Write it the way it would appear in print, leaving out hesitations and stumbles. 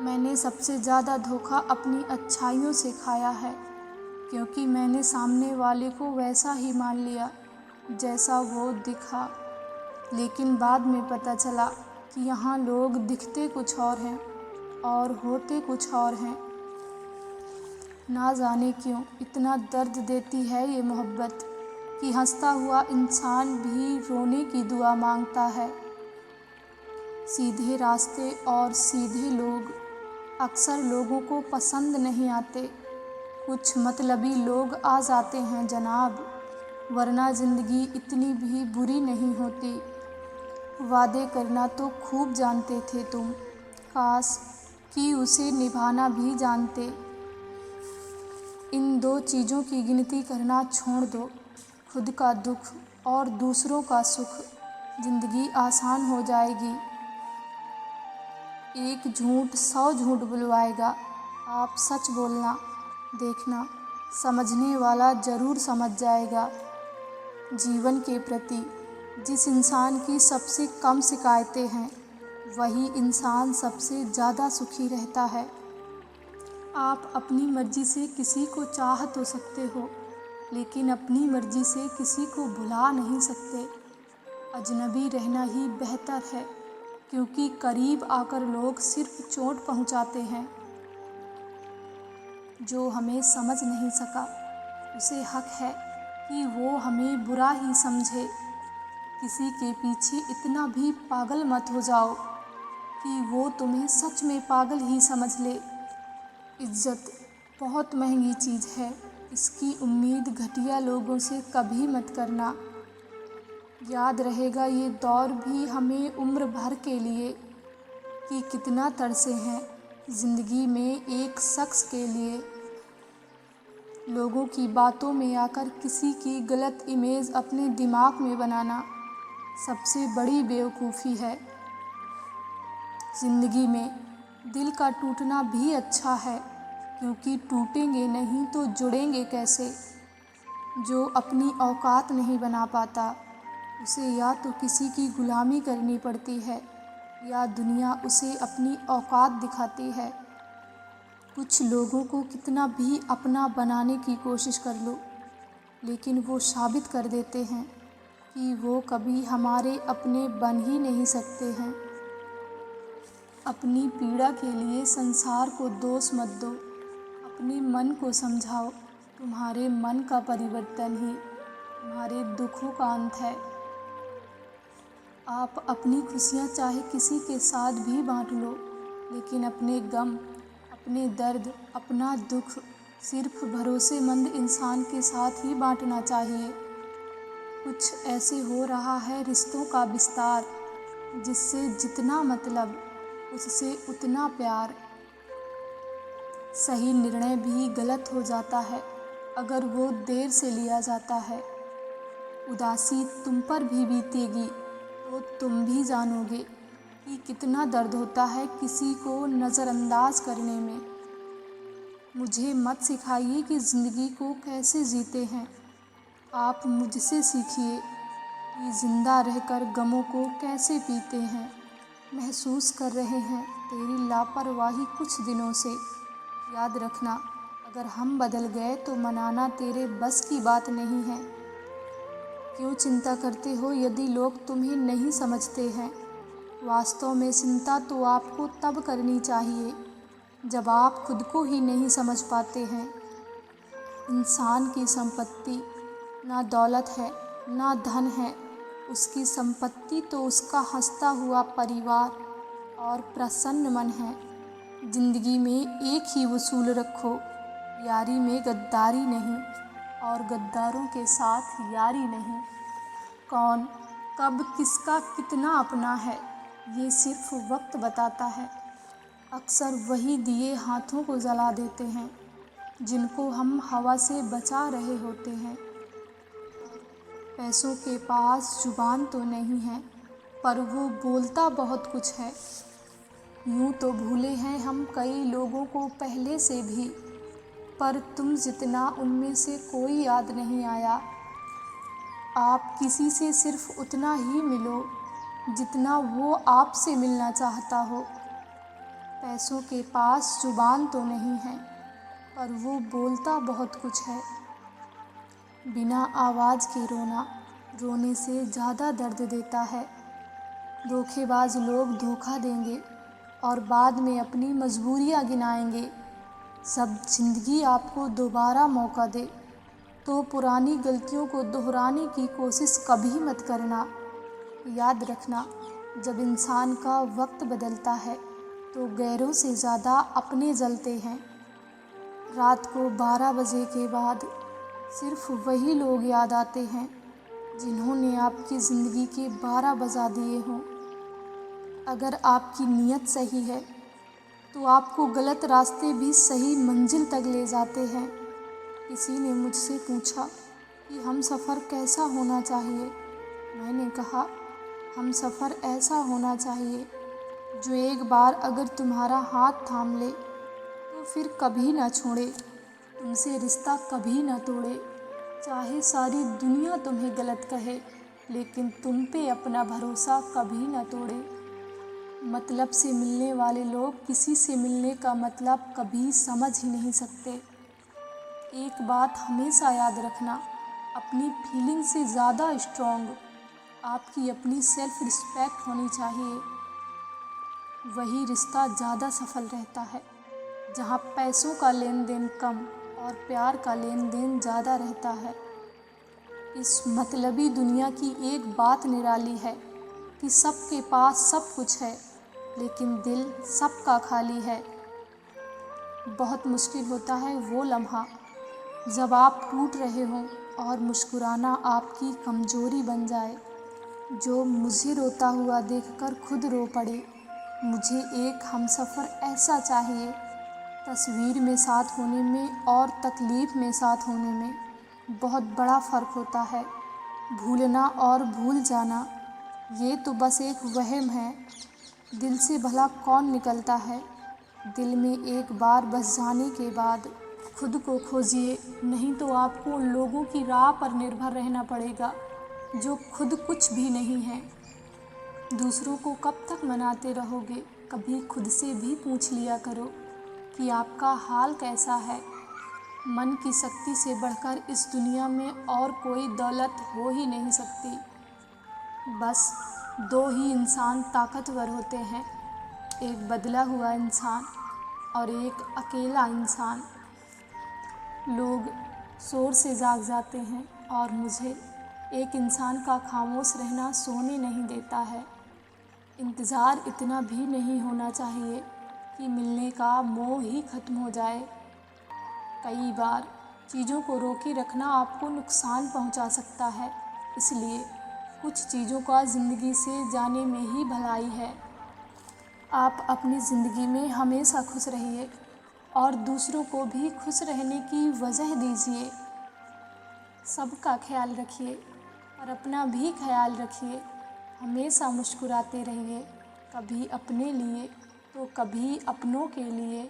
मैंने सबसे ज़्यादा धोखा अपनी अच्छाइयों से खाया है, क्योंकि मैंने सामने वाले को वैसा ही मान लिया जैसा वो दिखा। लेकिन बाद में पता चला कि यहाँ लोग दिखते कुछ और हैं और होते कुछ और हैं। ना जाने क्यों इतना दर्द देती है ये मोहब्बत कि हंसता हुआ इंसान भी रोने की दुआ मांगता है। सीधे रास्ते और सीधे लोग अक्सर लोगों को पसंद नहीं आते। कुछ मतलबी लोग आ जाते हैं जनाब, वरना ज़िंदगी इतनी भी बुरी नहीं होती। वादे करना तो खूब जानते थे तुम, काश कि उसे निभाना भी जानते। इन दो चीज़ों की गिनती करना छोड़ दो, खुद का दुख और दूसरों का सुख, ज़िंदगी आसान हो जाएगी। एक झूठ 100 झूठ बुलवाएगा, आप सच बोलना, देखना समझने वाला ज़रूर समझ जाएगा। जीवन के प्रति जिस इंसान की सबसे कम शिकायतें हैं, वही इंसान सबसे ज़्यादा सुखी रहता है। आप अपनी मर्ज़ी से किसी को चाह तो सकते हो, लेकिन अपनी मर्ज़ी से किसी को भुला नहीं सकते। अजनबी रहना ही बेहतर है, क्योंकि करीब आकर लोग सिर्फ चोट पहुंचाते हैं। जो हमें समझ नहीं सका, उसे हक है कि वो हमें बुरा ही समझे। किसी के पीछे इतना भी पागल मत हो जाओ कि वो तुम्हें सच में पागल ही समझ ले। इज्जत बहुत महंगी चीज़ है, इसकी उम्मीद घटिया लोगों से कभी मत करना। याद रहेगा ये दौर भी हमें उम्र भर के लिए कि कितना तरसे हैं ज़िंदगी में एक शख्स के लिए। लोगों की बातों में आकर किसी की गलत इमेज अपने दिमाग में बनाना सबसे बड़ी बेवकूफ़ी है। ज़िंदगी में दिल का टूटना भी अच्छा है, क्योंकि टूटेंगे नहीं तो जुड़ेंगे कैसे। जो अपनी औकात नहीं बना पाता, उसे या तो किसी की गुलामी करनी पड़ती है या दुनिया उसे अपनी औकात दिखाती है। कुछ लोगों को कितना भी अपना बनाने की कोशिश कर लो, लेकिन वो साबित कर देते हैं कि वो कभी हमारे अपने बन ही नहीं सकते हैं। अपनी पीड़ा के लिए संसार को दोष मत दो, अपने मन को समझाओ। तुम्हारे मन का परिवर्तन ही तुम्हारे दुखों का अंत है। आप अपनी खुशियाँ चाहे किसी के साथ भी बांट लो, लेकिन अपने गम, अपने दर्द, अपना दुख सिर्फ भरोसेमंद इंसान के साथ ही बांटना चाहिए। कुछ ऐसे हो रहा है रिश्तों का विस्तार, जिससे जितना मतलब उससे उतना प्यार। सही निर्णय भी गलत हो जाता है अगर वो देर से लिया जाता है। उदासी तुम पर भी बीतेगी तो तुम भी जानोगे कि कितना दर्द होता है किसी को नज़रअंदाज करने में। मुझे मत सिखाइए कि ज़िंदगी को कैसे जीते हैं, आप मुझसे सीखिए कि ज़िंदा रहकर गमों को कैसे पीते हैं। महसूस कर रहे हैं तेरी लापरवाही कुछ दिनों से। याद रखना, अगर हम बदल गए तो मनाना तेरे बस की बात नहीं है। क्यों चिंता करते हो यदि लोग तुम्हें नहीं समझते हैं? वास्तव में चिंता तो आपको तब करनी चाहिए जब आप खुद को ही नहीं समझ पाते हैं। इंसान की संपत्ति ना दौलत है ना धन है, उसकी संपत्ति तो उसका हंसता हुआ परिवार और प्रसन्न मन है। जिंदगी में एक ही उसूल रखो, यारी में गद्दारी नहीं और गद्दारों के साथ यारी नहीं। कौन कब किसका कितना अपना है, ये सिर्फ वक्त बताता है। अक्सर वही दिए हाथों को जला देते हैं जिनको हम हवा से बचा रहे होते हैं। पैसों के पास जुबान तो नहीं है, पर वो बोलता बहुत कुछ है। यूँ तो भूले हैं हम कई लोगों को पहले से भी, पर तुम जितना उनमें से कोई याद नहीं आया। आप किसी से सिर्फ उतना ही मिलो जितना वो आपसे मिलना चाहता हो। पैसों के पास जुबान तो नहीं है, पर वो बोलता बहुत कुछ है। बिना आवाज़ के रोना रोने से ज़्यादा दर्द देता है। धोखेबाज लोग धोखा देंगे और बाद में अपनी मजबूरियाँ गिनाएंगे। जब जिंदगी आपको दोबारा मौका दे तो पुरानी गलतियों को दोहराने की कोशिश कभी मत करना। याद रखना, जब इंसान का वक्त बदलता है तो गैरों से ज़्यादा अपने जलते हैं। रात को 12 बजे के बाद सिर्फ वही लोग याद आते हैं जिन्होंने आपकी ज़िंदगी के 12 बजा दिए हों। अगर आपकी नीयत सही है तो आपको गलत रास्ते भी सही मंजिल तक ले जाते हैं। किसी ने मुझसे पूछा कि हम सफ़र कैसा होना चाहिए। मैंने कहा, हम सफ़र ऐसा होना चाहिए जो एक बार अगर तुम्हारा हाथ थाम ले तो फिर कभी ना छोड़े, तुमसे रिश्ता कभी ना तोड़े। चाहे सारी दुनिया तुम्हें गलत कहे, लेकिन तुम पे अपना भरोसा कभी ना तोड़े। मतलब से मिलने वाले लोग किसी से मिलने का मतलब कभी समझ ही नहीं सकते। एक बात हमेशा याद रखना, अपनी फीलिंग से ज़्यादा स्ट्रॉन्ग आपकी अपनी सेल्फ रिस्पेक्ट होनी चाहिए। वही रिश्ता ज़्यादा सफल रहता है जहाँ पैसों का लेन देन कम और प्यार का लेन देन ज़्यादा रहता है। इस मतलबी दुनिया की एक बात निराली है कि सबके पास सब कुछ है, लेकिन दिल सबका खाली है। बहुत मुश्किल होता है वो लम्हा जब आप टूट रहे हों और मुस्कुराना आपकी कमज़ोरी बन जाए। जो मुझे रोता हुआ देखकर खुद रो पड़े। मुझे एक हमसफ़र ऐसा चाहिए, तस्वीर में साथ होने में और तकलीफ़ में साथ होने में बहुत बड़ा फ़र्क होता है। भूलना और भूल जाना ये तो बस एक वहम है। दिल से भला कौन निकलता है। दिल में एक बार बस जाने के बाद खुद को खोजिए, नहीं तो आपको उन लोगों की राह पर निर्भर रहना पड़ेगा जो खुद कुछ भी नहीं है। दूसरों को कब तक मनाते रहोगे। कभी खुद से भी पूछ लिया करो कि आपका हाल कैसा है। मन की शक्ति से बढ़कर इस दुनिया में और कोई दौलत हो ही नहीं सकती। बस दो ही इंसान ताकतवर होते हैं, एक बदला हुआ इंसान और एक अकेला इंसान। लोग शोर से जाग जाते हैं और मुझे एक इंसान का खामोश रहना सोने नहीं देता है। इंतज़ार इतना भी नहीं होना चाहिए कि मिलने का मोह ही ख़त्म हो जाए। कई बार चीज़ों को रोके रखना आपको नुकसान पहुंचा सकता है, इसलिए कुछ चीज़ों का ज़िंदगी से जाने में ही भलाई है। आप अपनी ज़िंदगी में हमेशा खुश रहिए और दूसरों को भी खुश रहने की वजह दीजिए। सबका ख्याल रखिए और अपना भी ख्याल रखिए। हमेशा मुस्कुराते रहिए, कभी अपने लिए तो कभी अपनों के लिए।